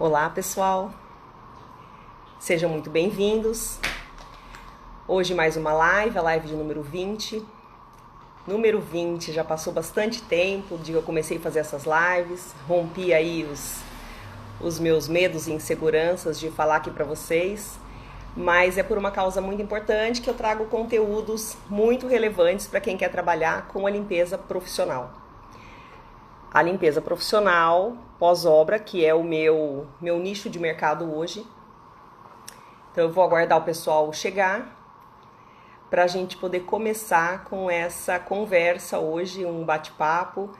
Olá, pessoal. Sejam muito bem-vindos. Hoje mais uma live, a live de número 20. Número 20, já passou bastante tempo de que eu comecei a fazer essas lives. Rompi aí os meus medos e inseguranças de falar aqui para vocês. Mas é por uma causa muito importante que eu trago conteúdos muito relevantes para quem quer trabalhar com a limpeza profissional. A limpeza profissional pós-obra, que é o meu nicho de mercado hoje. Então eu vou aguardar o pessoal chegar para a gente poder começar com essa conversa hoje, um bate-papo,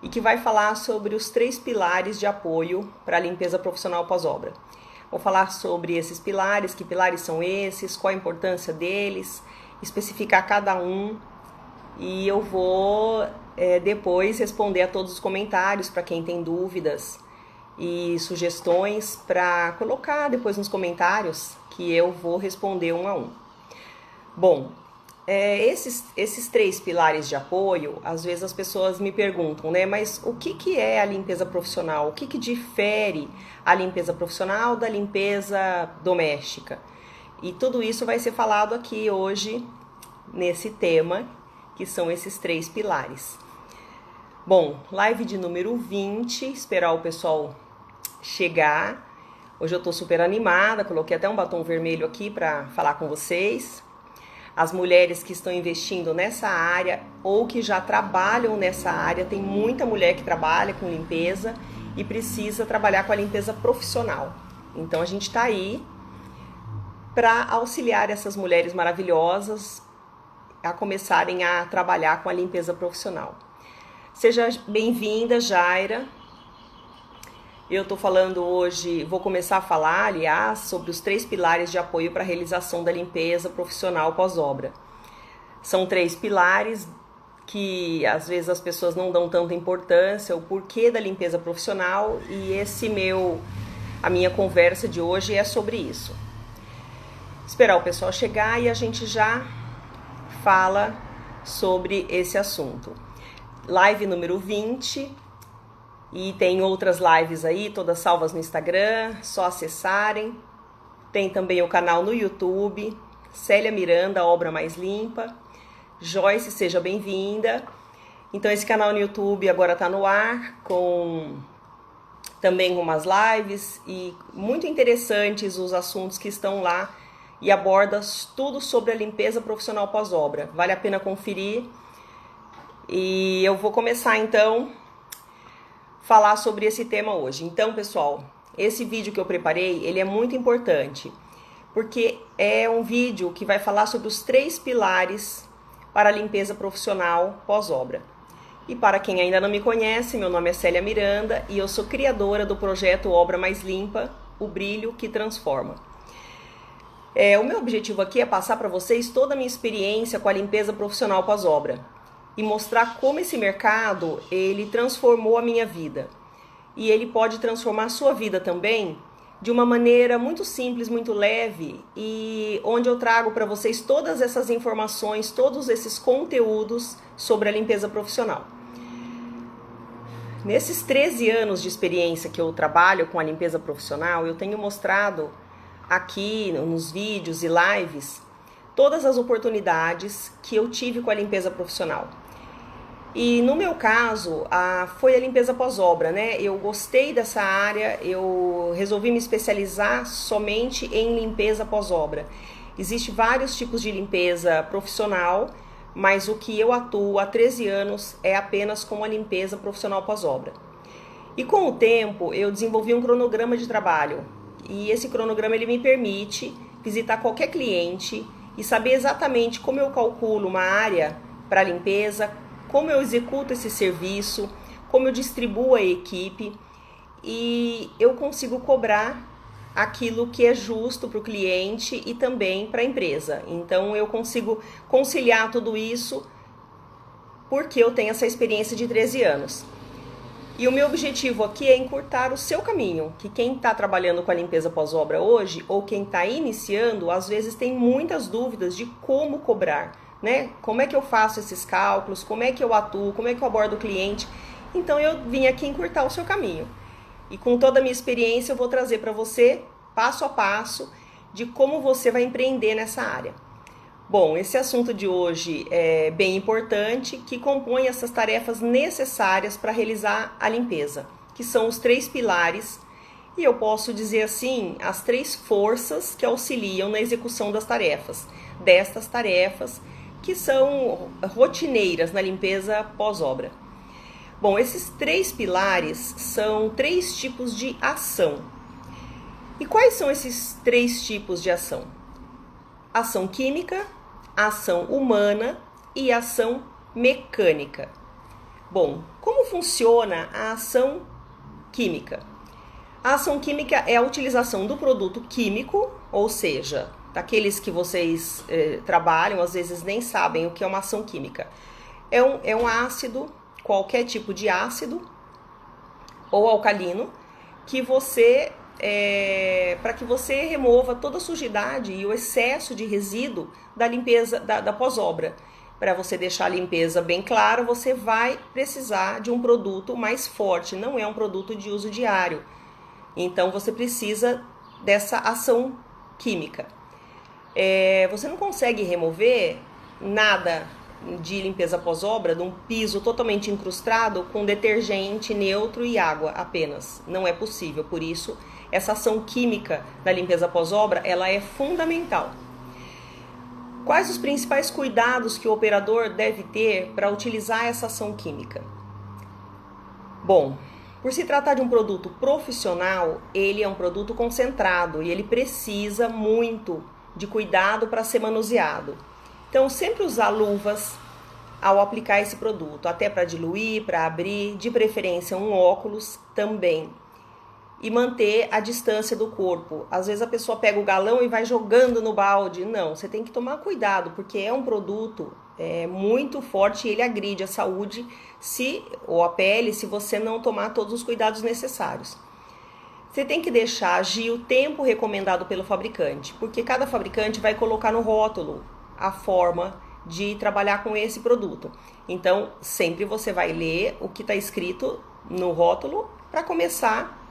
e que vai falar sobre os 3 pilares de apoio para a limpeza profissional pós-obra. Vou falar sobre esses pilares, que pilares são esses, qual a importância deles, especificar cada um, e eu vou depois responder a todos os comentários para quem tem dúvidas e sugestões para colocar depois nos comentários que eu vou responder um a um. Bom, esses 3 pilares de apoio, às vezes as pessoas me perguntam, né? Mas o que é a limpeza profissional? O que difere a limpeza profissional da limpeza doméstica? E tudo isso vai ser falado aqui hoje nesse tema, que são esses 3 pilares. Bom, live de número 20, esperar o pessoal chegar. Hoje eu tô super animada, coloquei até um batom vermelho aqui para falar com vocês. As mulheres que estão investindo nessa área ou que já trabalham nessa área, tem muita mulher que trabalha com limpeza e precisa trabalhar com a limpeza profissional. Então a gente tá aí para auxiliar essas mulheres maravilhosas a começarem a trabalhar com a limpeza profissional. Seja bem-vinda, Jaira. Eu estou falando hoje, vou começar a falar, aliás, sobre os 3 pilares de apoio para a realização da limpeza profissional pós-obra. São 3 pilares que às vezes as pessoas não dão tanta importância, o porquê da limpeza profissional, e a minha conversa de hoje é sobre isso. Esperar o pessoal chegar e a gente já fala sobre esse assunto. Live número 20, e tem outras lives aí, todas salvas no Instagram, só acessarem. Tem também o canal no YouTube, Célia Miranda, Obra Mais Limpa. Joyce, seja bem-vinda. Então esse canal no YouTube agora está no ar, com também umas lives, e muito interessantes os assuntos que estão lá, e aborda tudo sobre a limpeza profissional pós-obra. Vale a pena conferir. E eu vou começar então falar sobre esse tema hoje. Então, pessoal, esse vídeo que eu preparei, ele é muito importante, porque é um vídeo que vai falar sobre os 3 pilares para a limpeza profissional pós-obra. E para quem ainda não me conhece, meu nome é Célia Miranda e eu sou criadora do projeto Obra Mais Limpa, o brilho que transforma. O meu objetivo aqui é passar para vocês toda a minha experiência com a limpeza profissional pós-obra e mostrar como esse mercado, ele transformou a minha vida. E ele pode transformar a sua vida também de uma maneira muito simples, muito leve, e onde eu trago para vocês todas essas informações, todos esses conteúdos sobre a limpeza profissional. Nesses 13 anos de experiência que eu trabalho com a limpeza profissional, eu tenho mostrado aqui nos vídeos e lives todas as oportunidades que eu tive com a limpeza profissional. E no meu caso, foi a limpeza pós-obra, né? Eu gostei dessa área, eu resolvi me especializar somente em limpeza pós-obra. Existem vários tipos de limpeza profissional, mas o que eu atuo há 13 anos é apenas com a limpeza profissional pós-obra. E com o tempo, eu desenvolvi um cronograma de trabalho. E esse cronograma ele me permite visitar qualquer cliente e saber exatamente como eu calculo uma área para limpeza, como eu executo esse serviço, como eu distribuo a equipe, e eu consigo cobrar aquilo que é justo para o cliente e também para a empresa. Então eu consigo conciliar tudo isso porque eu tenho essa experiência de 13 anos. E o meu objetivo aqui é encurtar o seu caminho, que quem está trabalhando com a limpeza pós-obra hoje, ou quem está iniciando, às vezes tem muitas dúvidas de como cobrar, né? Como é que eu faço esses cálculos, como é que eu atuo, como é que eu abordo o cliente. Então eu vim aqui encurtar o seu caminho. E com toda a minha experiência eu vou trazer para você, passo a passo, de como você vai empreender nessa área. Bom, esse assunto de hoje é bem importante, que compõe essas tarefas necessárias para realizar a limpeza, que são os 3 pilares, e eu posso dizer assim, as 3 forças que auxiliam na execução destas tarefas, que são rotineiras na limpeza pós-obra. Bom, esses 3 pilares são 3 tipos de ação. E quais são esses 3 tipos de ação? Ação química, ação humana e ação mecânica. Bom, como funciona a ação química? A ação química é a utilização do produto químico, ou seja, daqueles que vocês trabalham, às vezes nem sabem o que é uma ação química. É um ácido, qualquer tipo de ácido ou alcalino, que você para que você remova toda a sujidade e o excesso de resíduo da limpeza da pós-obra. Para você deixar a limpeza bem clara, você vai precisar de um produto mais forte, não é um produto de uso diário. Então você precisa dessa ação química. Você não consegue remover nada de limpeza pós-obra de um piso totalmente incrustado com detergente neutro e água apenas. Não é possível, por isso essa ação química da limpeza pós-obra ela é fundamental. Quais os principais cuidados que o operador deve ter para utilizar essa ação química? Bom, por se tratar de um produto profissional, ele é um produto concentrado e ele precisa muito de cuidado para ser manuseado. Então, sempre usar luvas ao aplicar esse produto, até para diluir, para abrir, de preferência um óculos também. E manter a distância do corpo. Às vezes a pessoa pega o galão e vai jogando no balde. Não, você tem que tomar cuidado, porque é um produto muito forte e ele agride a saúde ou a pele se você não tomar todos os cuidados necessários. Você tem que deixar agir o tempo recomendado pelo fabricante, porque cada fabricante vai colocar no rótulo a forma de trabalhar com esse produto. Então, sempre você vai ler o que está escrito no rótulo para começar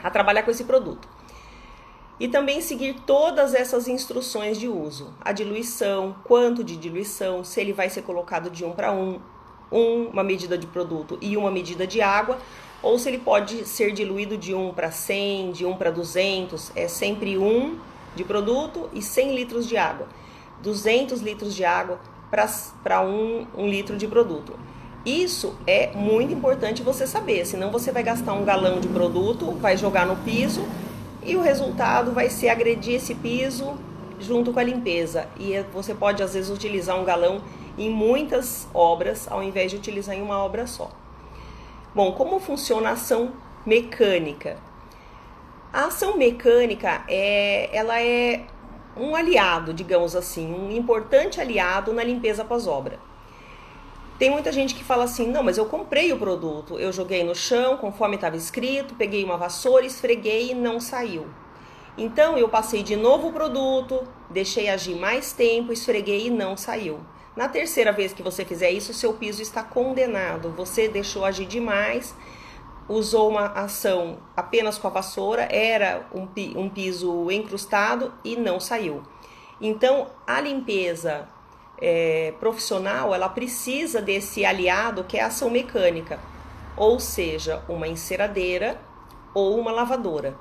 a trabalhar com esse produto. E também seguir todas essas instruções de uso. A diluição, quanto de diluição, se ele vai ser colocado de 1 para 1, uma medida de produto e uma medida de água, ou se ele pode ser diluído de 1 para 100, de 1 para 200, é sempre 1 de produto e 100 litros de água. 200 litros de água para 1 litro de produto. Isso é muito importante você saber, senão você vai gastar um galão de produto, vai jogar no piso e o resultado vai ser agredir esse piso junto com a limpeza. E você pode às vezes utilizar um galão em muitas obras, ao invés de utilizar em uma obra só. Bom, como funciona a ação mecânica? A ação mecânica ela é um aliado, digamos assim, um importante aliado na limpeza pós-obra. Tem muita gente que fala assim, não, mas eu comprei o produto, eu joguei no chão conforme estava escrito, peguei uma vassoura, esfreguei e não saiu. Então eu passei de novo o produto, deixei agir mais tempo, esfreguei e não saiu. Na terceira vez que você fizer isso, seu piso está condenado, você deixou agir demais, usou uma ação apenas com a vassoura, era um piso encrustado e não saiu. Então, a limpeza profissional, ela precisa desse aliado que é a ação mecânica, ou seja, uma enceradeira ou uma lavadora.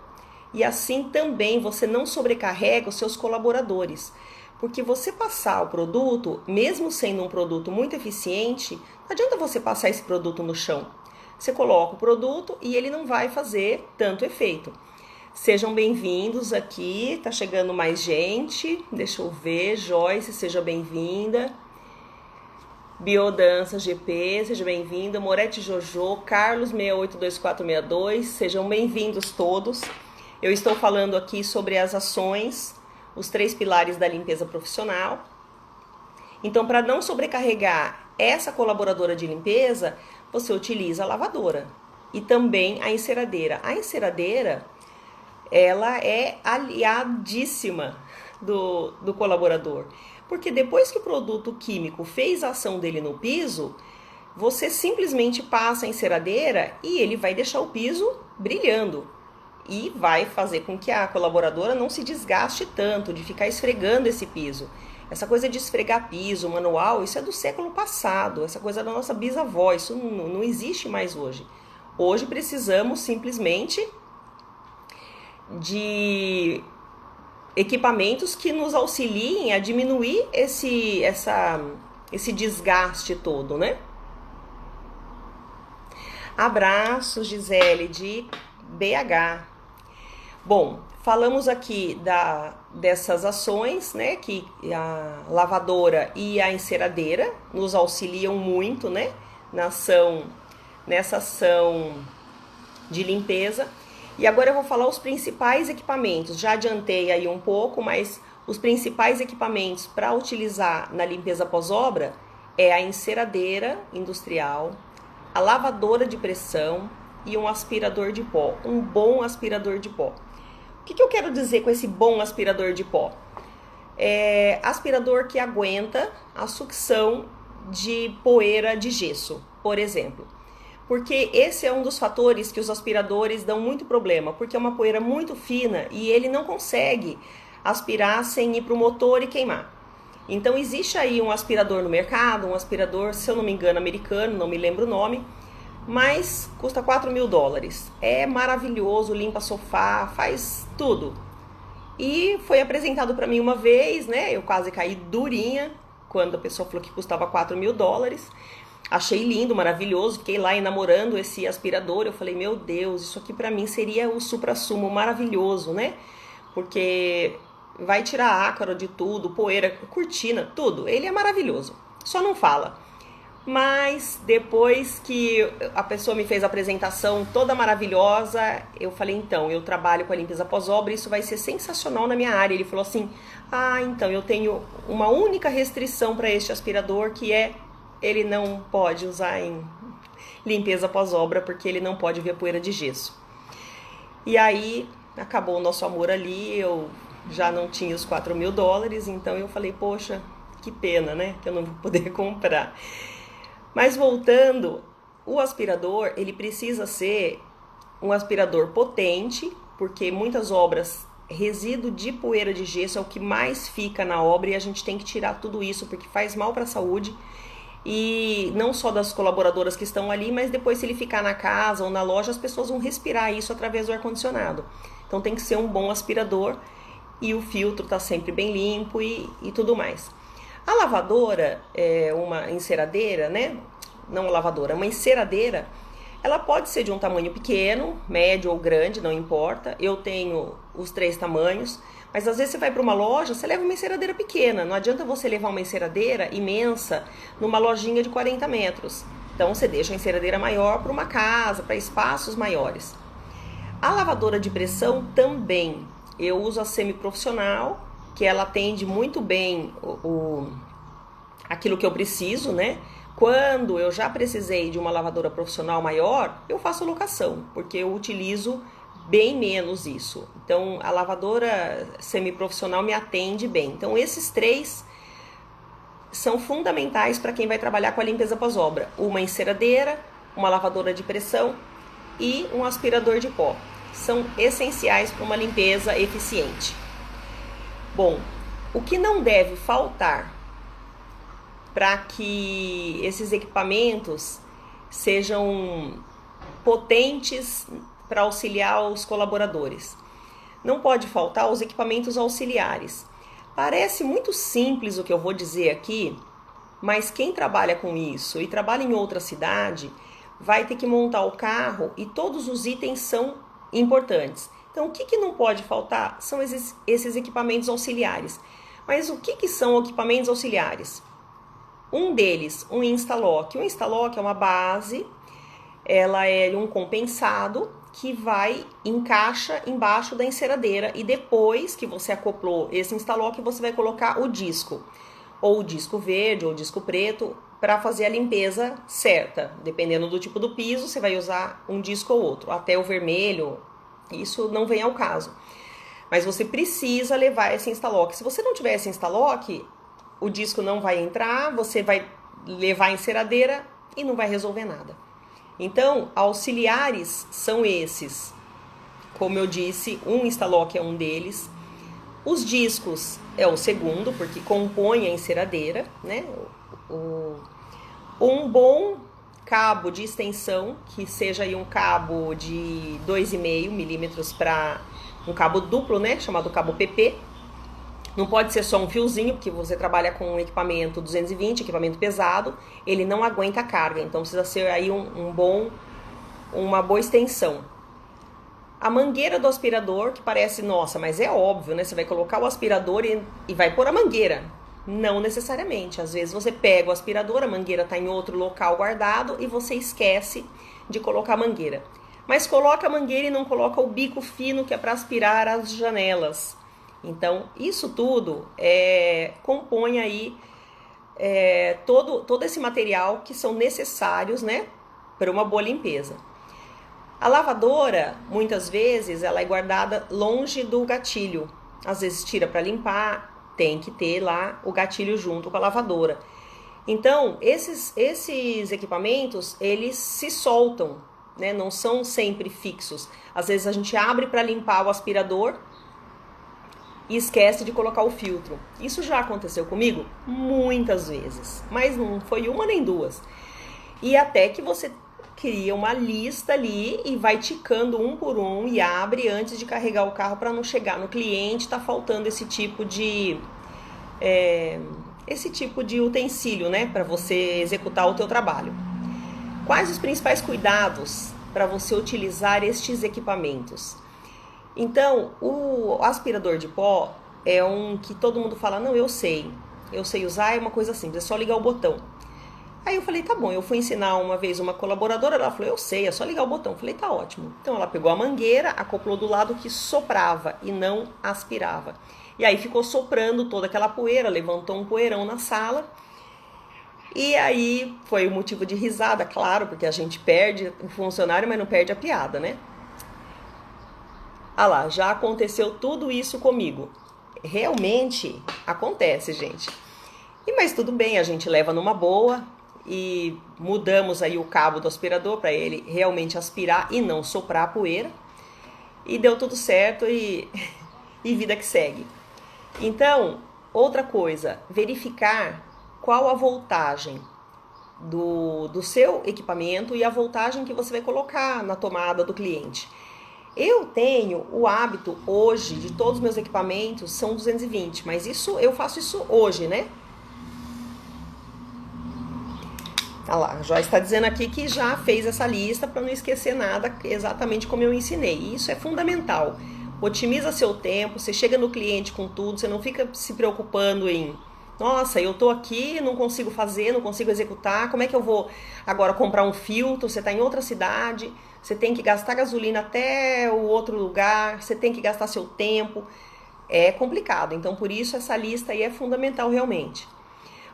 E assim também você não sobrecarrega os seus colaboradores, porque você passar o produto, mesmo sendo um produto muito eficiente, não adianta você passar esse produto no chão. Você coloca o produto e ele não vai fazer tanto efeito. Sejam bem-vindos aqui, tá chegando mais gente, deixa eu ver, Joyce, seja bem-vinda. Biodança GP, seja bem-vinda. Moretti Jojo, Carlos 682462, sejam bem-vindos todos. Eu estou falando aqui sobre as ações, os 3 pilares da limpeza profissional. Então, para não sobrecarregar essa colaboradora de limpeza, você utiliza a lavadora e também a enceradeira. A enceradeira, ela é aliadíssima do colaborador, porque depois que o produto químico fez a ação dele no piso, você simplesmente passa a enceradeira e ele vai deixar o piso brilhando. E vai fazer com que a colaboradora não se desgaste tanto de ficar esfregando esse piso. Essa coisa de esfregar piso, manual, isso é do século passado, essa coisa da nossa bisavó, isso não existe mais hoje. Hoje precisamos simplesmente de equipamentos que nos auxiliem a diminuir esse desgaste todo, né? Abraços, Gisele, de BH. Bom, falamos aqui dessas ações, né, que a lavadora e a enceradeira nos auxiliam muito, né, nessa ação de limpeza. E agora eu vou falar os principais equipamentos. Já adiantei aí um pouco, mas os principais equipamentos para utilizar na limpeza pós-obra é a enceradeira industrial, a lavadora de pressão e um aspirador de pó, um bom aspirador de pó. O que eu quero dizer com esse bom aspirador de pó? É aspirador que aguenta a sucção de poeira de gesso, por exemplo. Porque esse é um dos fatores que os aspiradores dão muito problema, porque é uma poeira muito fina e ele não consegue aspirar sem ir para o motor e queimar. Então existe aí um aspirador no mercado, um aspirador, se eu não me engano, americano, não me lembro o nome, mas custa $4.000. É maravilhoso, limpa sofá, faz tudo. E foi apresentado para mim uma vez, né? Eu quase caí durinha quando a pessoa falou que custava $4.000. Achei lindo, maravilhoso, fiquei lá enamorando esse aspirador. Eu falei, meu Deus, isso aqui para mim seria o suprassumo maravilhoso, né? Porque vai tirar ácaro de tudo, poeira, cortina, tudo. Ele é maravilhoso, só não fala. Mas depois que a pessoa me fez a apresentação toda maravilhosa, eu falei, então, eu trabalho com a limpeza pós-obra, isso vai ser sensacional na minha área. Ele falou assim, então, eu tenho uma única restrição para este aspirador, que é ele não pode usar em limpeza pós-obra, porque ele não pode ver poeira de gesso. E aí, acabou o nosso amor ali, eu já não tinha os $4.000, então eu falei, poxa, que pena, né, que eu não vou poder comprar. Mas voltando, o aspirador, ele precisa ser um aspirador potente, porque muitas obras, resíduo de poeira de gesso é o que mais fica na obra e a gente tem que tirar tudo isso, porque faz mal para a saúde. E não só das colaboradoras que estão ali, mas depois se ele ficar na casa ou na loja, as pessoas vão respirar isso através do ar-condicionado. Então tem que ser um bom aspirador e o filtro tá sempre bem limpo e tudo mais. A lavadora, uma enceradeira, né? Não a lavadora, uma enceradeira, ela pode ser de um tamanho pequeno, médio ou grande, não importa. Eu tenho os 3 tamanhos. Mas às vezes você vai para uma loja, você leva uma enceradeira pequena. Não adianta você levar uma enceradeira imensa numa lojinha de 40 metros. Então você deixa a enceradeira maior para uma casa, para espaços maiores. A lavadora de pressão também. Eu uso a semiprofissional, que ela atende muito bem aquilo que eu preciso, né? Quando eu já precisei de uma lavadora profissional maior, eu faço locação, porque eu utilizo bem menos isso. Então, a lavadora semiprofissional me atende bem. Então, esses 3 são fundamentais para quem vai trabalhar com a limpeza pós-obra. Uma enceradeira, uma lavadora de pressão e um aspirador de pó. São essenciais para uma limpeza eficiente. Bom, o que não deve faltar para que esses equipamentos sejam potentes para auxiliar os colaboradores? Não pode faltar os equipamentos auxiliares. Parece muito simples o que eu vou dizer aqui, mas quem trabalha com isso e trabalha em outra cidade vai ter que montar o carro e todos os itens são importantes. Então, o que não pode faltar são esses equipamentos auxiliares. Mas o que são equipamentos auxiliares? Um deles, um Instalock. O Instalock é uma base, ela é um compensado que encaixa embaixo da enceradeira e depois que você acoplou esse Instalock, você vai colocar o disco, ou o disco verde ou o disco preto, para fazer a limpeza certa. Dependendo do tipo do piso, você vai usar um disco ou outro, até o vermelho, isso não vem ao caso. Mas você precisa levar esse Instalock. Se você não tiver esse Instalock, o disco não vai entrar, você vai levar a enceradeira e não vai resolver nada. Então, auxiliares são esses. Como eu disse, um Instalock é um deles. Os discos é o segundo, porque compõe a enceradeira, né? Um bom cabo de extensão, que seja aí um cabo de 2,5 milímetros para um cabo duplo, né? Chamado cabo PP. Não pode ser só um fiozinho, porque você trabalha com um equipamento 220, equipamento pesado, ele não aguenta a carga, então precisa ser aí uma boa extensão. A mangueira do aspirador, que parece, nossa, mas é óbvio, né? Você vai colocar o aspirador e vai pôr a mangueira. Não necessariamente. Às vezes você pega o aspirador, a mangueira está em outro local guardado e você esquece de colocar a mangueira. Mas coloca a mangueira e não coloca o bico fino que é para aspirar as janelas. Então, isso tudo compõe aí todo esse material que são necessários, né, para uma boa limpeza. A lavadora, muitas vezes, ela é guardada longe do gatilho. Às vezes tira para limpar, tem que ter lá o gatilho junto com a lavadora. Então, esses equipamentos, eles se soltam, né, não são sempre fixos. Às vezes a gente abre para limpar o aspirador e esquece de colocar o filtro. Isso já aconteceu comigo muitas vezes, mas não foi uma nem duas. E até que você cria uma lista ali e vai ticando um por um e abre antes de carregar o carro para não chegar no cliente, tá faltando esse tipo de utensílio, né, para você executar o teu trabalho. Quais os principais cuidados para você utilizar estes equipamentos? Então, o aspirador de pó é um que todo mundo fala, não, eu sei usar, é uma coisa simples, é só ligar o botão. Aí eu falei, tá bom, eu fui ensinar uma vez uma colaboradora, ela falou, eu sei, é só ligar o botão. Eu falei, tá ótimo. Então ela pegou a mangueira, acoplou do lado que soprava e não aspirava. E aí ficou soprando toda aquela poeira, levantou um poeirão na sala. E aí foi o motivo de risada, claro, porque a gente perde o funcionário, mas não perde a piada, né? Ah lá, já aconteceu tudo isso comigo. Realmente acontece, gente. Mas tudo bem, a gente leva numa boa e mudamos aí o cabo do aspirador para ele realmente aspirar e não soprar a poeira. E deu tudo certo e vida que segue. Então, outra coisa, verificar qual a voltagem do seu equipamento e a voltagem que você vai colocar na tomada do cliente. Eu tenho o hábito hoje de todos os meus equipamentos são 220, mas eu faço isso hoje, né? Olha lá, a Joyce está dizendo aqui que já fez essa lista para não esquecer nada exatamente como eu ensinei. Isso é fundamental. Otimiza seu tempo, você chega no cliente com tudo, você não fica se preocupando em nossa, eu tô aqui, não consigo fazer, não consigo executar, como é que eu vou agora comprar um filtro? Você está em outra cidade, você tem que gastar gasolina até o outro lugar, você tem que gastar seu tempo, é complicado. Então, por isso, essa lista aí é fundamental realmente.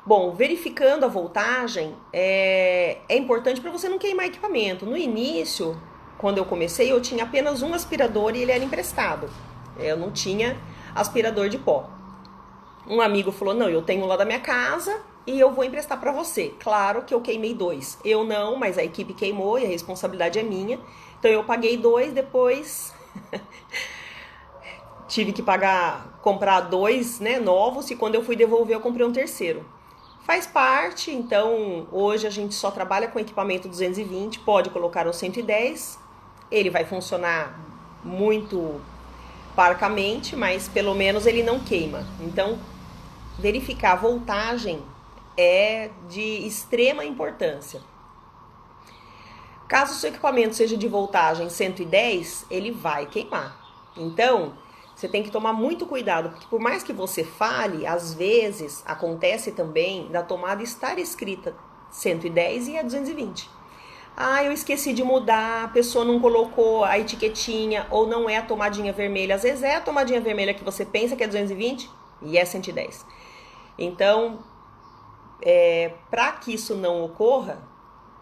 Bom, verificando a voltagem é importante para você não queimar equipamento. No início, quando eu comecei, eu tinha apenas um aspirador e ele era emprestado. Eu não tinha aspirador de pó. Um amigo falou, não, eu tenho lá da minha casa e eu vou emprestar para você. Claro que eu queimei 2. Eu não, mas a equipe queimou e a responsabilidade é minha. Então eu paguei 2, depois tive que comprar 2, né, novos, e quando eu fui devolver eu comprei um terceiro. Faz parte, então hoje a gente só trabalha com equipamento 220, pode colocar o 110, ele vai funcionar muito parcamente, mas pelo menos ele não queima. Então, verificar a voltagem é de extrema importância. Caso o seu equipamento seja de voltagem 110, ele vai queimar. Então, você tem que tomar muito cuidado, porque por mais que você fale, às vezes acontece também da tomada estar escrita 110 e é 220. Ah, eu esqueci de mudar, a pessoa não colocou a etiquetinha, ou não é a tomadinha vermelha. Às vezes é a tomadinha vermelha que você pensa que é 220 e é 110. Então, para que isso não ocorra,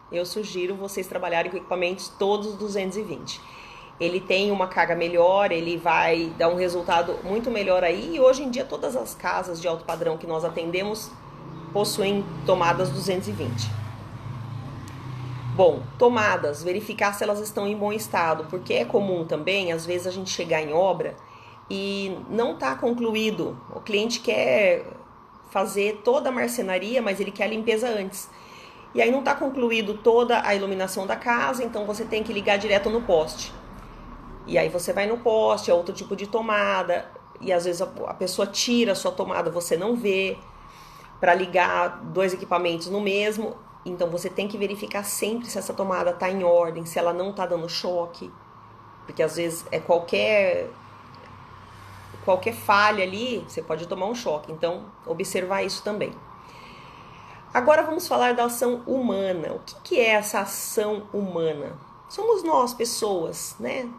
eu sugiro vocês trabalharem com equipamentos todos 220. Ele tem uma carga melhor, ele vai dar um resultado muito melhor aí. E hoje em dia todas as casas de alto padrão que nós atendemos possuem tomadas 220. Bom, tomadas, verificar se elas estão em bom estado, porque é comum também, às vezes, a gente chegar em obra e não está concluído. O cliente quer fazer toda a marcenaria, mas ele quer a limpeza antes. E aí não está concluído toda a iluminação da casa, então você tem que ligar direto no poste. E aí você vai no poste, é outro tipo de tomada, e às vezes a pessoa tira a sua tomada, você não vê, para ligar dois equipamentos no mesmo. Então você tem que verificar sempre se essa tomada está em ordem, se ela não está dando choque, porque às vezes é qualquer falha ali, você pode tomar um choque. Então, observar isso também. Agora vamos falar da ação humana. O que é essa ação humana? Somos nós, pessoas, né?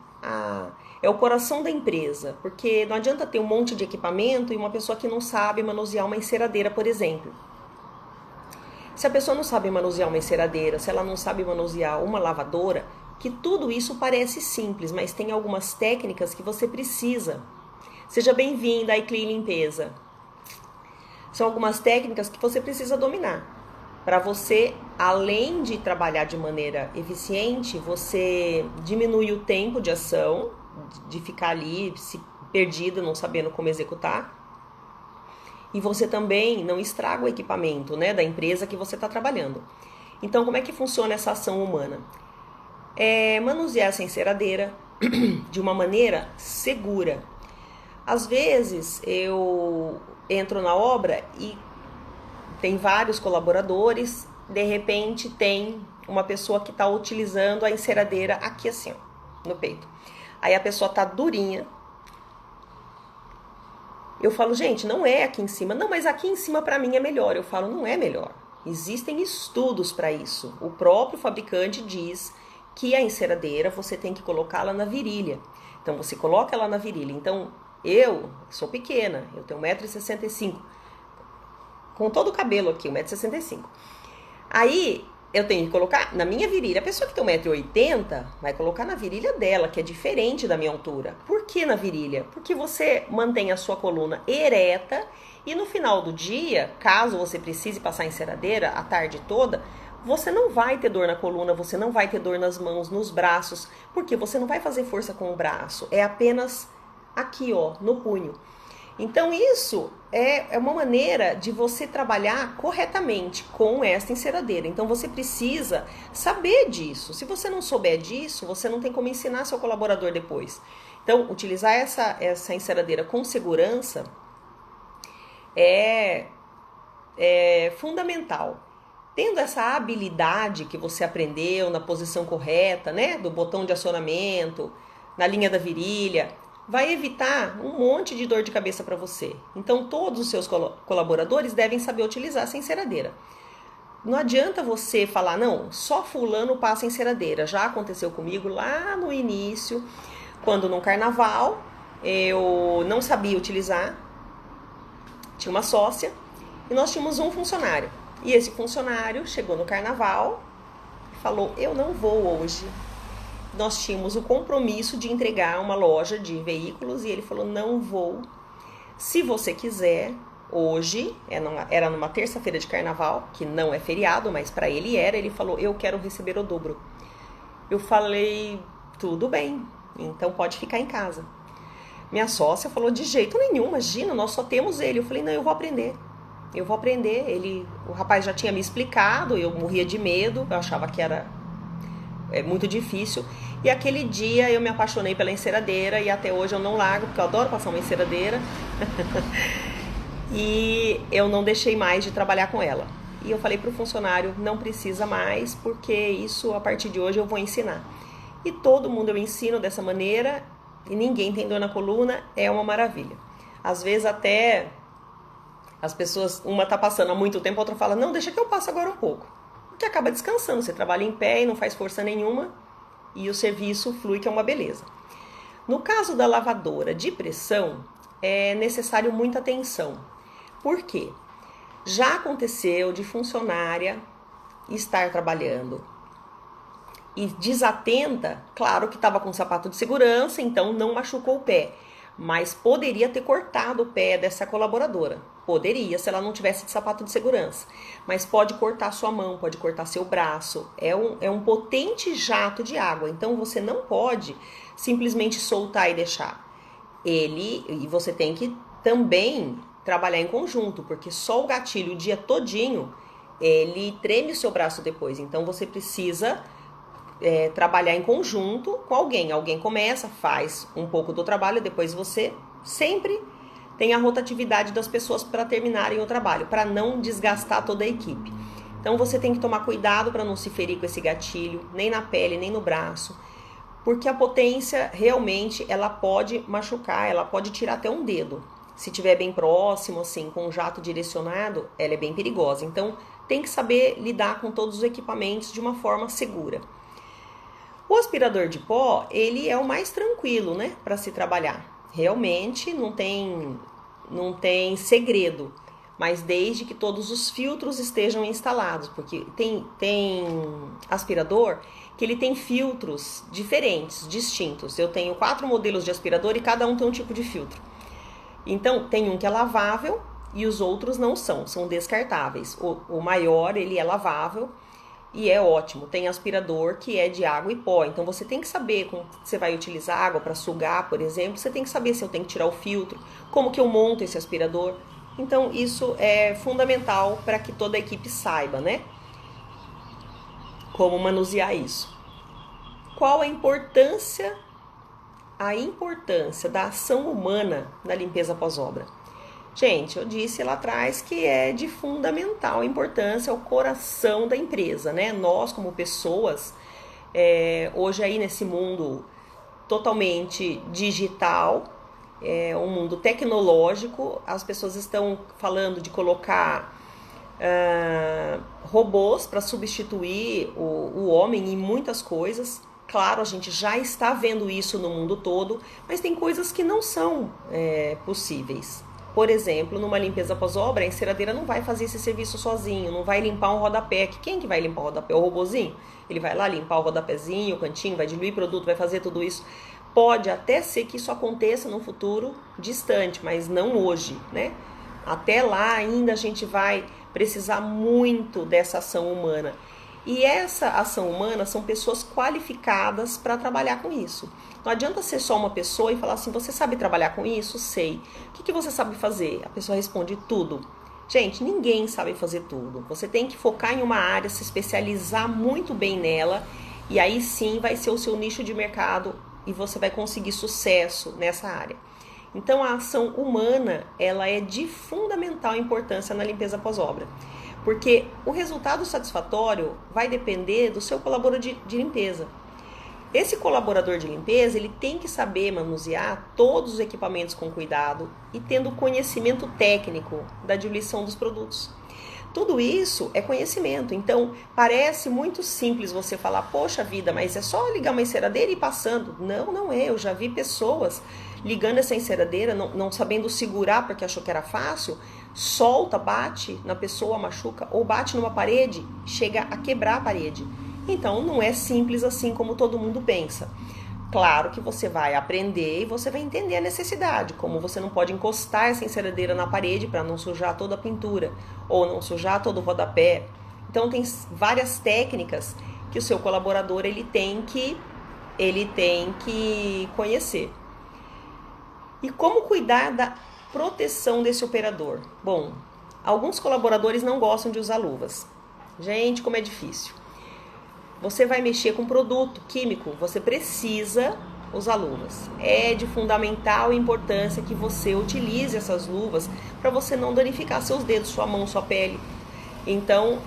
É o coração da empresa, porque não adianta ter um monte de equipamento e uma pessoa que não sabe manusear uma enceradeira, por exemplo. Se a pessoa não sabe manusear uma enceradeira, se ela não sabe manusear uma lavadora, que tudo isso parece simples, mas tem algumas técnicas que você precisa. Seja bem-vinda à iClean Limpeza. São algumas técnicas que você precisa dominar. Para você, além de trabalhar de maneira eficiente, você diminui o tempo de ação, de ficar ali perdida, não sabendo como executar. E você também não estraga o equipamento, né, da empresa que você está trabalhando. Então, como é que funciona essa ação humana? É manusear essa enceradeira de uma maneira segura. Às vezes, eu entro na obra e tem vários colaboradores, de repente tem uma pessoa que está utilizando a enceradeira aqui assim, ó, no peito. Aí a pessoa tá durinha. Eu falo, gente, não é aqui em cima. Não, mas aqui em cima para mim é melhor. Eu falo, não é melhor. Existem estudos para isso. O próprio fabricante diz que a enceradeira você tem que colocá-la na virilha. Então você coloca ela na virilha. Então eu sou pequena, eu tenho 1,65 m. Com todo o cabelo aqui, 1,65 m. Aí eu tenho que colocar na minha virilha. A pessoa que tem 1,80 m vai colocar na virilha dela, que é diferente da minha altura. Por que na virilha? Porque você mantém a sua coluna ereta e no final do dia, caso você precise passar a enceradeira a tarde toda, você não vai ter dor na coluna, você não vai ter dor nas mãos, nos braços, porque você não vai fazer força com o braço. É apenas aqui, ó, no punho. Então isso é uma maneira de você trabalhar corretamente com esta enceradeira. Então você precisa saber disso. Se você não souber disso, você não tem como ensinar seu colaborador depois. Então utilizar essa enceradeira com segurança é fundamental. Tendo essa habilidade que você aprendeu na posição correta, né, do botão de acionamento, na linha da virilha, vai evitar um monte de dor de cabeça para você. Então, todos os seus colaboradores devem saber utilizar essa enceradeira. Não adianta você falar, não, só fulano passa enceradeira. Já aconteceu comigo lá no início, quando no carnaval eu não sabia utilizar. Tinha uma sócia e nós tínhamos um funcionário. E esse funcionário chegou no carnaval e falou, eu não vou hoje. Nós tínhamos o compromisso de entregar uma loja de veículos e ele falou, não vou. Se você quiser, hoje, era numa terça-feira de carnaval, que não é feriado, mas para ele era, ele falou, eu quero receber o dobro. Eu falei, tudo bem, então pode ficar em casa. Minha sócia falou, de jeito nenhum, imagina, nós só temos ele. Eu falei, não, eu vou aprender. O rapaz já tinha me explicado, eu morria de medo, eu achava que era muito difícil. E aquele dia eu me apaixonei pela enceradeira e até hoje eu não largo, porque eu adoro passar uma enceradeira. E eu não deixei mais de trabalhar com ela. E eu falei para o funcionário, não precisa mais, porque isso a partir de hoje eu vou ensinar. E todo mundo eu ensino dessa maneira e ninguém tem dor na coluna, é uma maravilha. Às vezes até as pessoas, uma tá passando há muito tempo, a outra fala, não, deixa que eu passo agora um pouco. Porque acaba descansando, você trabalha em pé e não faz força nenhuma e o serviço flui, que é uma beleza. No caso da lavadora de pressão, é necessário muita atenção. Por quê? Já aconteceu de funcionária estar trabalhando e desatenta, claro que estava com sapato de segurança, então não machucou o pé, mas poderia ter cortado o pé dessa colaboradora. Poderia, se ela não tivesse de sapato de segurança. Mas pode cortar sua mão, pode cortar seu braço. É um potente jato de água. Então você não pode simplesmente soltar e deixar. E você tem que também trabalhar em conjunto, porque só o gatilho o dia todinho, ele treme o seu braço depois. Então você precisa trabalhar em conjunto com alguém. Alguém começa, faz um pouco do trabalho, depois você sempre tem a rotatividade das pessoas para terminarem o trabalho, para não desgastar toda a equipe. Então você tem que tomar cuidado para não se ferir com esse gatilho, nem na pele, nem no braço, porque a potência realmente ela pode machucar, ela pode tirar até um dedo. Se estiver bem próximo, assim, com um jato direcionado, ela é bem perigosa. Então tem que saber lidar com todos os equipamentos de uma forma segura. O aspirador de pó, ele é o mais tranquilo, né, para se trabalhar. Realmente não tem segredo, mas desde que todos os filtros estejam instalados, porque tem aspirador que ele tem filtros diferentes, distintos. Eu tenho 4 modelos de aspirador e cada um tem um tipo de filtro. Então tem um que é lavável e os outros não são descartáveis. O maior, ele é lavável e é ótimo. Tem aspirador que é de água e pó. Então você tem que saber como você vai utilizar água para sugar, por exemplo. Você tem que saber se eu tenho que tirar o filtro, como que eu monto esse aspirador. Então isso é fundamental para que toda a equipe saiba, né? Como manusear isso. Qual a importância da ação humana na limpeza pós-obra? Gente, eu disse lá atrás que é de fundamental importância, é o coração da empresa, né? Nós, como pessoas, hoje aí nesse mundo totalmente digital, um mundo tecnológico, as pessoas estão falando de colocar robôs para substituir o homem em muitas coisas. Claro, a gente já está vendo isso no mundo todo, mas tem coisas que não são possíveis. Por exemplo, numa limpeza pós-obra, a enceradeira não vai fazer esse serviço sozinho, não vai limpar um rodapé. Quem que vai limpar o rodapé? O robozinho? Ele vai lá limpar o rodapézinho, o cantinho, vai diluir produto, vai fazer tudo isso. Pode até ser que isso aconteça num futuro distante, mas não hoje, né? Até lá ainda a gente vai precisar muito dessa ação humana. E essa ação humana são pessoas qualificadas para trabalhar com isso. Não adianta ser só uma pessoa e falar assim, você sabe trabalhar com isso? Sei. O que você sabe fazer? A pessoa responde tudo. Gente, ninguém sabe fazer tudo. Você tem que focar em uma área, se especializar muito bem nela, e aí sim vai ser o seu nicho de mercado e você vai conseguir sucesso nessa área. Então a ação humana, ela é de fundamental importância na limpeza pós-obra. Porque o resultado satisfatório vai depender do seu colaborador de limpeza. Esse colaborador de limpeza, ele tem que saber manusear todos os equipamentos com cuidado e tendo conhecimento técnico da diluição dos produtos. Tudo isso é conhecimento, então parece muito simples você falar, poxa vida, mas é só ligar uma enceradeira e ir passando. Não, não é, eu já vi pessoas ligando essa enceradeira, não sabendo segurar porque achou que era fácil, solta, bate na pessoa, machuca, ou bate numa parede, chega a quebrar a parede. Então não é simples assim como todo mundo pensa. Claro que você vai aprender e você vai entender a necessidade, como você não pode encostar essa enceradeira na parede para não sujar toda a pintura, ou não sujar todo o rodapé. Então tem várias técnicas que o seu colaborador ele tem que conhecer. E como cuidar da proteção desse operador? Bom, alguns colaboradores não gostam de usar luvas. Gente, como é difícil. Você vai mexer com produto químico, você precisa usar luvas. É de fundamental importância que você utilize essas luvas para você não danificar seus dedos, sua mão, sua pele. Então,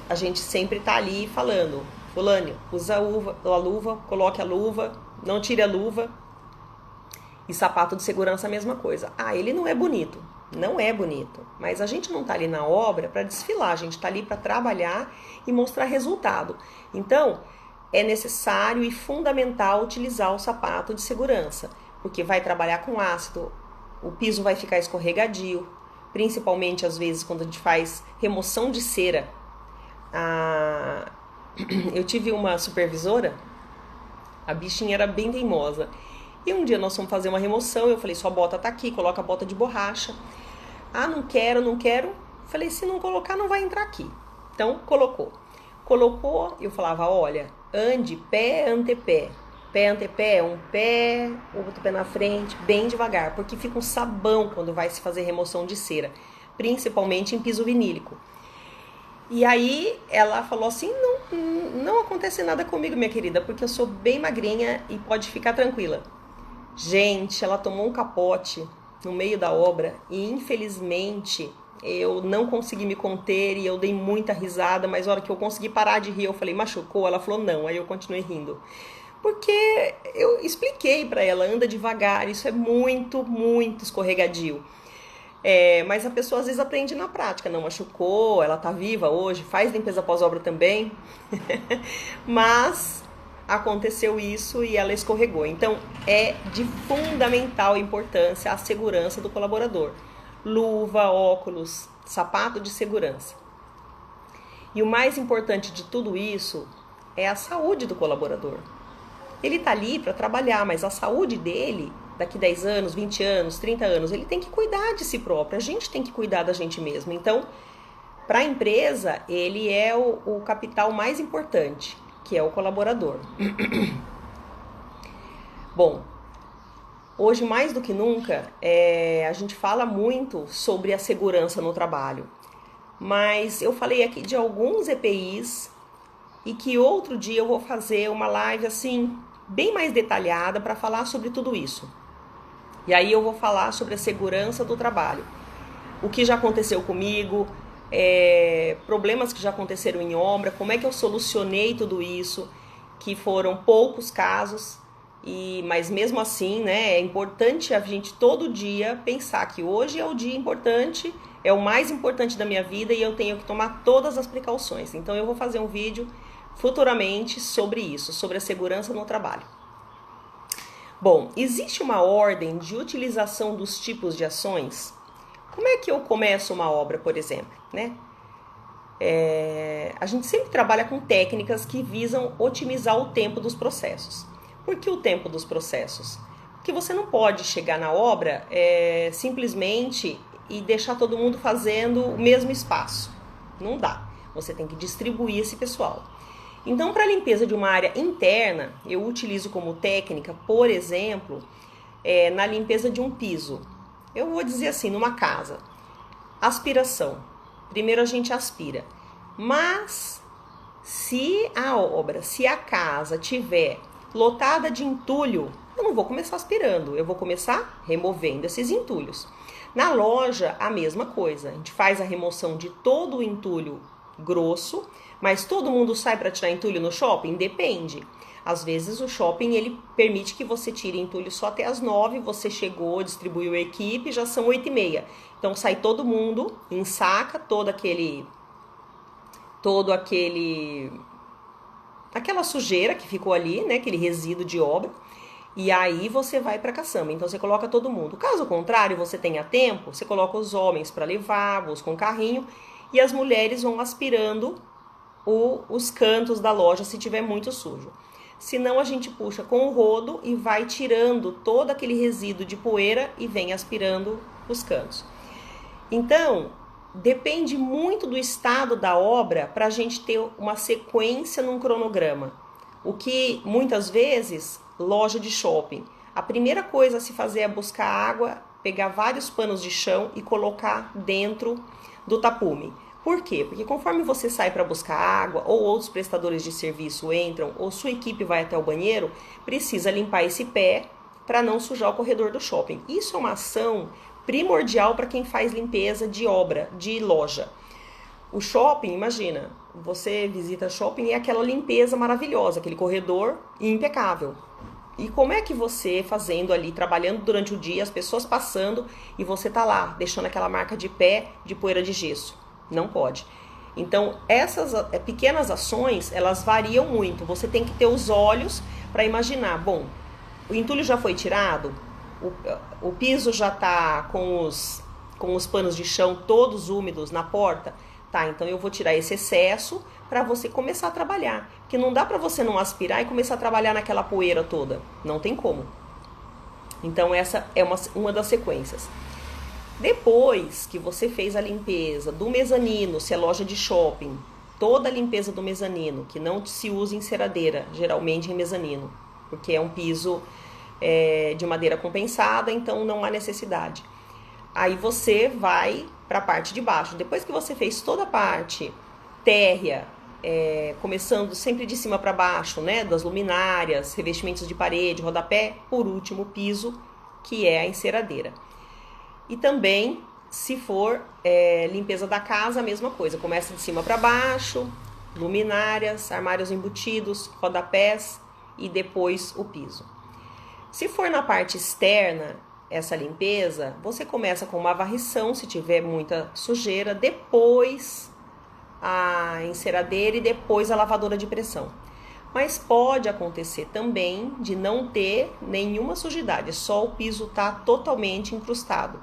a gente sempre está ali falando, fulano, usa a luva, coloque a luva, não tire a luva. E sapato de segurança a mesma coisa. Ah, ele não é bonito. Não é bonito. Mas a gente não está ali na obra para desfilar. A gente está ali para trabalhar e mostrar resultado. Então, é necessário e fundamental utilizar o sapato de segurança. Porque vai trabalhar com ácido, o piso vai ficar escorregadio. Principalmente, às vezes, quando a gente faz remoção de cera. Eu tive uma supervisora, a bichinha era bem teimosa. E um dia nós fomos fazer uma remoção, eu falei, sua bota tá aqui, coloca a bota de borracha. Ah, não quero, não quero. Falei, se não colocar, não vai entrar aqui. Então, colocou. Colocou, eu falava, olha, ande pé, antepé. Pé, antepé, um pé, outro pé na frente, bem devagar, porque fica um sabão quando vai se fazer remoção de cera, principalmente em piso vinílico. E aí ela falou assim, não acontece nada comigo, minha querida, porque eu sou bem magrinha e pode ficar tranquila. Gente, ela tomou um capote no meio da obra e infelizmente eu não consegui me conter e eu dei muita risada, mas na hora que eu consegui parar de rir, eu falei, machucou? Ela falou, não, aí eu continuei rindo. Porque eu expliquei para ela, anda devagar, isso é muito, muito escorregadio. Mas a pessoa às vezes aprende na prática, não machucou, ela tá viva hoje, faz limpeza pós-obra também, mas aconteceu isso e ela escorregou. Então é de fundamental importância a segurança do colaborador. Luva, óculos, sapato de segurança. E o mais importante de tudo isso é a saúde do colaborador. Ele tá ali para trabalhar, mas a saúde dele, daqui 10 anos, 20 anos, 30 anos, ele tem que cuidar de si próprio, a gente tem que cuidar da gente mesmo. Então, para a empresa, ele é o capital mais importante, que é o colaborador. Bom, hoje mais do que nunca, a gente fala muito sobre a segurança no trabalho, mas eu falei aqui de alguns EPIs e que outro dia eu vou fazer uma live assim, bem mais detalhada para falar sobre tudo isso. E aí eu vou falar sobre a segurança do trabalho. O que já aconteceu comigo, problemas que já aconteceram em obra, como é que eu solucionei tudo isso, que foram poucos casos, mas mesmo assim, né, é importante a gente todo dia pensar que hoje é o dia importante, é o mais importante da minha vida e eu tenho que tomar todas as precauções. Então eu vou fazer um vídeo futuramente sobre isso, sobre a segurança no trabalho. Bom, existe uma ordem de utilização dos tipos de ações? Como é que eu começo uma obra, por exemplo, né? A gente sempre trabalha com técnicas que visam otimizar o tempo dos processos. Por que o tempo dos processos? Porque você não pode chegar na obra simplesmente e deixar todo mundo fazendo o mesmo espaço. Não dá. Você tem que distribuir esse pessoal. Então, para a limpeza de uma área interna, eu utilizo como técnica, por exemplo, na limpeza de um piso. Eu vou dizer assim, numa casa, aspiração. Primeiro a gente aspira. Mas, se a casa tiver lotada de entulho, eu não vou começar aspirando, eu vou começar removendo esses entulhos. Na loja, a mesma coisa. A gente faz a remoção de todo o entulho grosso, mas todo mundo sai para tirar entulho no shopping? Depende. Às vezes o shopping ele permite que você tire entulho só até as 9, você chegou, distribuiu a equipe, já são 8h30. Então sai todo mundo, ensaca aquela sujeira que ficou ali, né, aquele resíduo de obra, e aí você vai para a caçamba. Então você coloca todo mundo. Caso contrário, você tenha tempo, você coloca os homens para levar, busca um carrinho, e as mulheres vão aspirando os cantos da loja se tiver muito sujo. Senão a gente puxa com o rodo e vai tirando todo aquele resíduo de poeira e vem aspirando os cantos. Então, depende muito do estado da obra para a gente ter uma sequência num cronograma. O que muitas vezes, loja de shopping, a primeira coisa a se fazer é buscar água, pegar vários panos de chão e colocar dentro do tapume. Por quê? Porque conforme você sai para buscar água, ou outros prestadores de serviço entram, ou sua equipe vai até o banheiro, precisa limpar esse pé para não sujar o corredor do shopping. Isso é uma ação primordial para quem faz limpeza de obra, de loja. O shopping, imagina, você visita shopping e é aquela limpeza maravilhosa, aquele corredor impecável. E como é que você fazendo ali, trabalhando durante o dia, as pessoas passando e você tá lá, deixando aquela marca de pé de poeira de gesso? Não pode. Então, essas pequenas ações, elas variam muito. Você tem que ter os olhos para imaginar, bom, o entulho já foi tirado, o piso já tá com os panos de chão todos úmidos na porta, tá, então eu vou tirar esse excesso para você começar a trabalhar. Porque não dá para você não aspirar e começar a trabalhar naquela poeira toda. Não tem como. Então, essa é uma das sequências. Depois que você fez a limpeza do mezanino, se é loja de shopping, toda a limpeza do mezanino, que não se usa enceradeira, geralmente em mezanino, porque é um piso de madeira compensada, então não há necessidade. Aí você vai para a parte de baixo. Depois que você fez toda a parte térrea, começando sempre de cima para baixo, né, das luminárias, revestimentos de parede, rodapé, por último o piso, que é a enceradeira. E também, se for limpeza da casa, a mesma coisa. Começa de cima para baixo, luminárias, armários embutidos, rodapés e depois o piso. Se for na parte externa, essa limpeza, você começa com uma varrição, se tiver muita sujeira, depois a enceradeira e depois a lavadora de pressão. Mas pode acontecer também de não ter nenhuma sujidade, só o piso tá totalmente incrustado.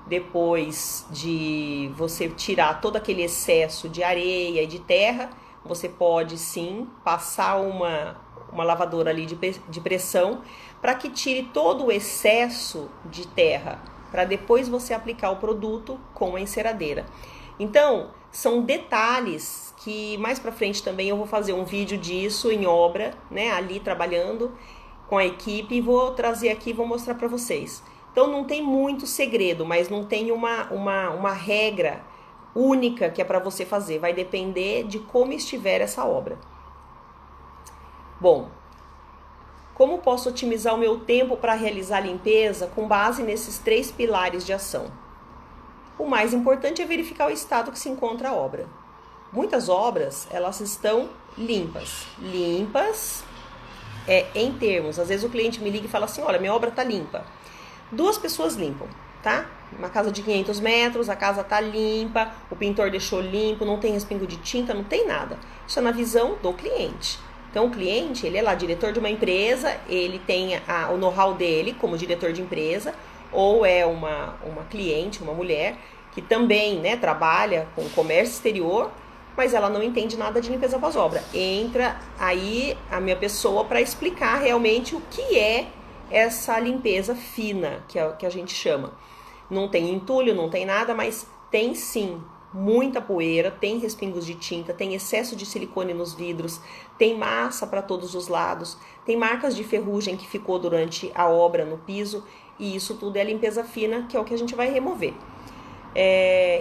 Depois de você tirar todo aquele excesso de areia e de terra, você pode sim passar uma lavadora ali de pressão para que tire todo o excesso de terra, para depois você aplicar o produto com a enceradeira. Então, são detalhes que mais para frente também eu vou fazer um vídeo disso em obra, né, ali trabalhando com a equipe, e vou trazer aqui, vou mostrar para vocês. Então não tem muito segredo, mas não tem uma regra única que é para você fazer. Vai depender de como estiver essa obra. Bom, como posso otimizar o meu tempo para realizar a limpeza com base nesses 3 pilares de ação? O mais importante é verificar o estado que se encontra a obra. Muitas obras, elas estão limpas. Limpas em termos. Às vezes o cliente me liga e fala assim, olha, minha obra está limpa. 2 pessoas limpam, tá? Uma casa de 500 metros, a casa tá limpa, o pintor deixou limpo, não tem respingo de tinta, não tem nada. Isso é na visão do cliente. Então, o cliente, ele é lá diretor de uma empresa, ele tem o know-how dele como diretor de empresa, ou é uma cliente, uma mulher, que também, né, trabalha com comércio exterior, mas ela não entende nada de limpeza pós-obra. Entra aí a minha pessoa para explicar realmente o que é essa limpeza fina, que a gente chama. Não tem entulho, não tem nada, mas tem sim muita poeira, tem respingos de tinta, tem excesso de silicone nos vidros, tem massa para todos os lados, tem marcas de ferrugem que ficou durante a obra no piso, e isso tudo é a limpeza fina, que é o que a gente vai remover.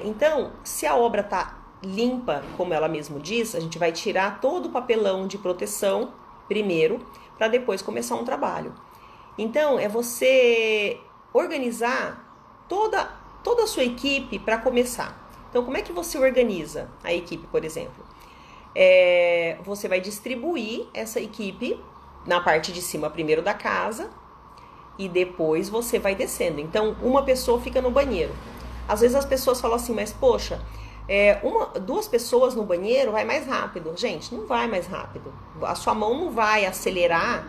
Então, se a obra está limpa, como ela mesmo diz, a gente vai tirar todo o papelão de proteção primeiro, para depois começar um trabalho. Então, é você organizar toda a sua equipe para começar. Então, como é que você organiza a equipe, por exemplo? Você vai distribuir essa equipe na parte de cima primeiro da casa e depois você vai descendo. Então, uma pessoa fica no banheiro. Às vezes as pessoas falam assim, mas poxa, 2 pessoas no banheiro vai mais rápido. Gente, não vai mais rápido. A sua mão não vai acelerar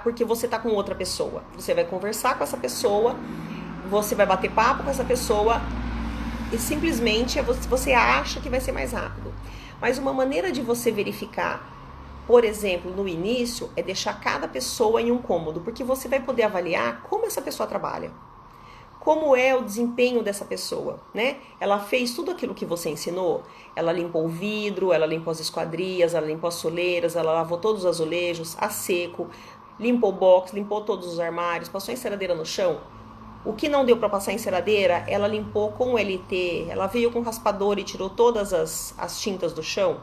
porque você está com outra pessoa. Você vai conversar com essa pessoa, você vai bater papo com essa pessoa e simplesmente você acha que vai ser mais rápido. Mas uma maneira de você verificar, por exemplo, no início, é deixar cada pessoa em um cômodo, porque você vai poder avaliar como essa pessoa trabalha. Como é o desempenho dessa pessoa, né? Ela fez tudo aquilo que você ensinou? Ela limpou o vidro, ela limpou as esquadrias, ela limpou as soleiras, ela lavou todos os azulejos a seco, limpou o box, limpou todos os armários, passou a enceradeira no chão. O que não deu para passar a enceradeira, ela limpou com o LT, ela veio com o raspador e tirou todas as tintas do chão.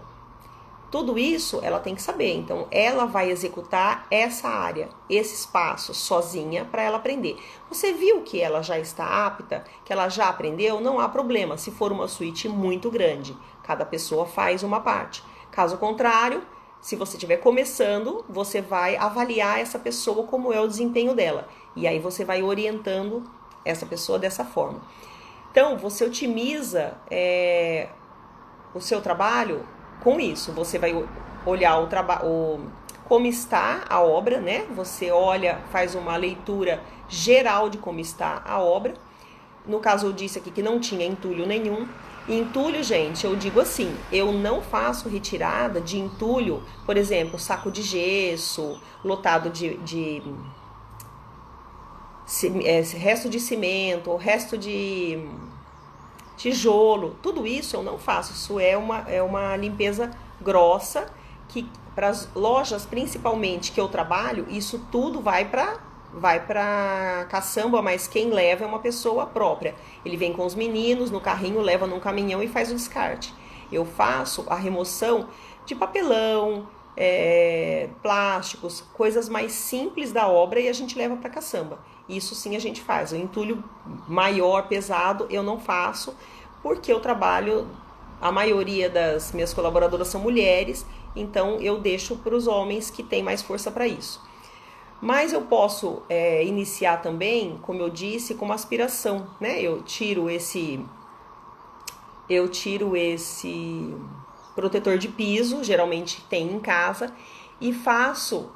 Tudo isso ela tem que saber, então ela vai executar essa área, esse espaço sozinha para ela aprender. Você viu que ela já está apta, que ela já aprendeu? Não há problema, se for uma suíte muito grande, cada pessoa faz uma parte. Caso contrário, se você estiver começando, você vai avaliar essa pessoa como é o desempenho dela. E aí você vai orientando essa pessoa dessa forma. Então, você otimiza o seu trabalho com isso. Você vai olhar como está a obra, né? Você olha, faz uma leitura geral de como está a obra. No caso, eu disse aqui que não tinha entulho nenhum. Entulho, gente, eu digo assim, eu não faço retirada de entulho, por exemplo, saco de gesso, lotado de resto de cimento, resto de tijolo, tudo isso eu não faço. Isso é uma limpeza grossa, que para as lojas principalmente que eu trabalho, isso tudo vai para caçamba, mas quem leva é uma pessoa própria. Ele vem com os meninos no carrinho, leva num caminhão e faz o descarte. Eu faço a remoção de papelão, plásticos, coisas mais simples da obra, e a gente leva para caçamba. Isso sim a gente faz. O entulho maior, pesado, eu não faço, porque eu trabalho, a maioria das minhas colaboradoras são mulheres, então eu deixo para os homens que têm mais força para isso. Mas eu posso iniciar também, como eu disse, com uma aspiração, né? Eu tiro esse protetor de piso, geralmente tem em casa, e faço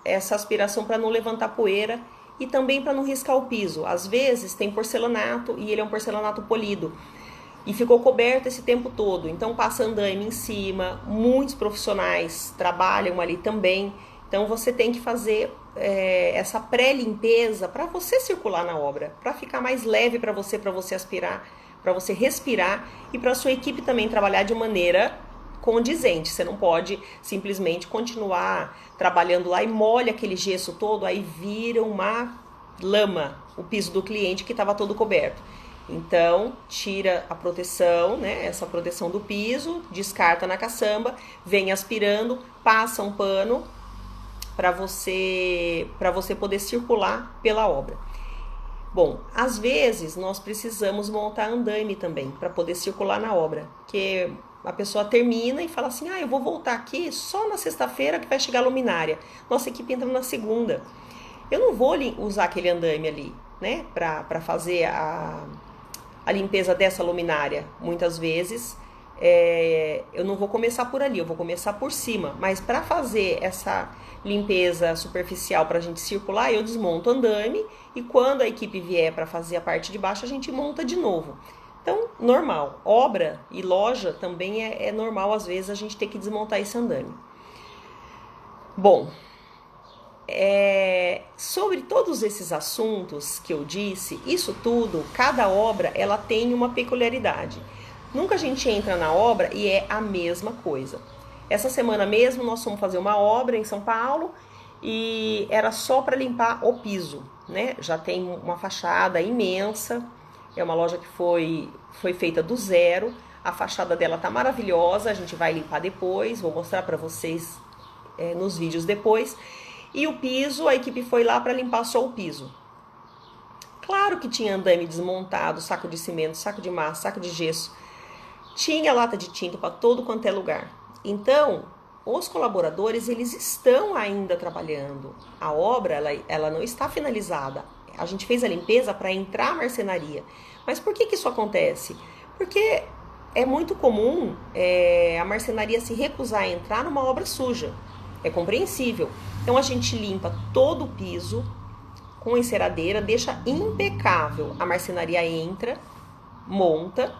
essa aspiração para não levantar poeira e também para não riscar o piso. Às vezes tem porcelanato e ele é um porcelanato polido e ficou coberto esse tempo todo, então passa andaime em cima. Muitos profissionais trabalham ali também, então você tem que fazer essa pré-limpeza para você circular na obra, para ficar mais leve para você aspirar, para você respirar e para a sua equipe também trabalhar de maneira condizente. Você não pode simplesmente continuar trabalhando lá e molha aquele gesso todo, aí vira uma lama o piso do cliente que estava todo coberto. Então, tira a proteção, né, essa proteção do piso, descarta na caçamba, vem aspirando, passa um pano para você poder circular pela obra. Bom, às vezes nós precisamos montar andaime também para poder circular na obra, porque a pessoa termina e fala assim: eu vou voltar aqui só na sexta-feira que vai chegar a luminária. Nossa equipe entra na segunda. Eu não vou usar aquele andaime ali, né, para fazer a limpeza dessa luminária. Muitas vezes eu não vou começar por ali, eu vou começar por cima. Mas para fazer essa limpeza superficial para a gente circular, eu desmonto o andaime e quando a equipe vier para fazer a parte de baixo, a gente monta de novo. Então, normal. Obra e loja também é normal, às vezes, a gente ter que desmontar esse andaime. Bom, sobre todos esses assuntos que eu disse, isso tudo, cada obra, ela tem uma peculiaridade. Nunca a gente entra na obra e é a mesma coisa. Essa semana mesmo nós fomos fazer uma obra em São Paulo e era só para limpar o piso, né? Já tem uma fachada imensa, é uma loja que foi feita do zero, a fachada dela tá maravilhosa, a gente vai limpar depois, vou mostrar para vocês nos vídeos depois. E o piso, a equipe foi lá para limpar só o piso. Claro que tinha andaime desmontado, saco de cimento, saco de massa, saco de gesso, tinha lata de tinta para todo quanto é lugar. Então, os colaboradores, eles estão ainda trabalhando. A obra, ela não está finalizada. A gente fez a limpeza para entrar a marcenaria. Mas por que isso acontece? Porque é muito comum a marcenaria se recusar a entrar numa obra suja. É compreensível. Então, a gente limpa todo o piso com enceradeira, deixa impecável. A marcenaria entra, monta,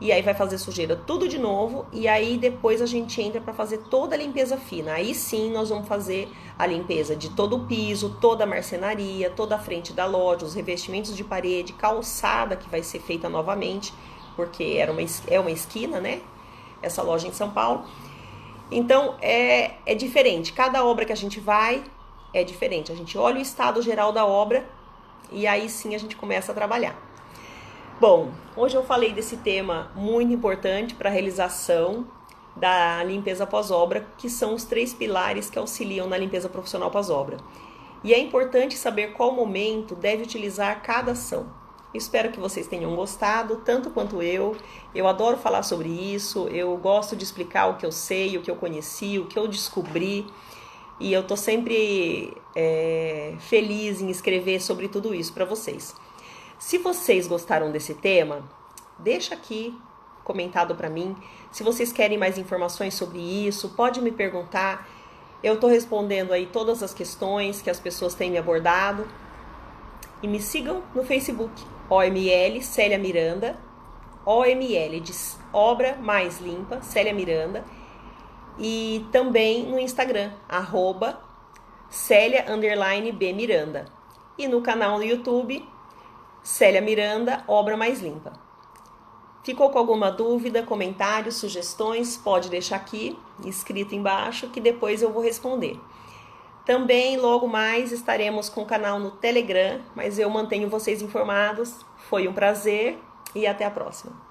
e aí vai fazer sujeira tudo de novo, e aí depois a gente entra para fazer toda a limpeza fina. Aí sim nós vamos fazer a limpeza de todo o piso, toda a marcenaria, toda a frente da loja, os revestimentos de parede, calçada que vai ser feita novamente, porque é uma esquina, né? Essa loja em São Paulo. Então é diferente, cada obra que a gente vai é diferente. A gente olha o estado geral da obra e aí sim a gente começa a trabalhar. Bom, hoje eu falei desse tema muito importante para a realização da limpeza pós-obra, que são os 3 pilares que auxiliam na limpeza profissional pós-obra. E é importante saber qual momento deve utilizar cada ação. Espero que vocês tenham gostado, tanto quanto eu. Eu adoro falar sobre isso, eu gosto de explicar o que eu sei, o que eu conheci, o que eu descobri. E eu tô sempre feliz em escrever sobre tudo isso para vocês. Se vocês gostaram desse tema, deixa aqui comentado para mim. Se vocês querem mais informações sobre isso, pode me perguntar. Eu tô respondendo aí todas as questões que as pessoas têm me abordado. E me sigam no Facebook, OML Célia Miranda, OML de Obra Mais Limpa, Célia Miranda. E também no Instagram, @Célia_B Miranda. e no canal no YouTube, Célia Miranda, Obra Mais Limpa. Ficou com alguma dúvida, comentários, sugestões? Pode deixar aqui, escrito embaixo, que depois eu vou responder. Também, logo mais, estaremos com o canal no Telegram, mas eu mantenho vocês informados. Foi um prazer e até a próxima.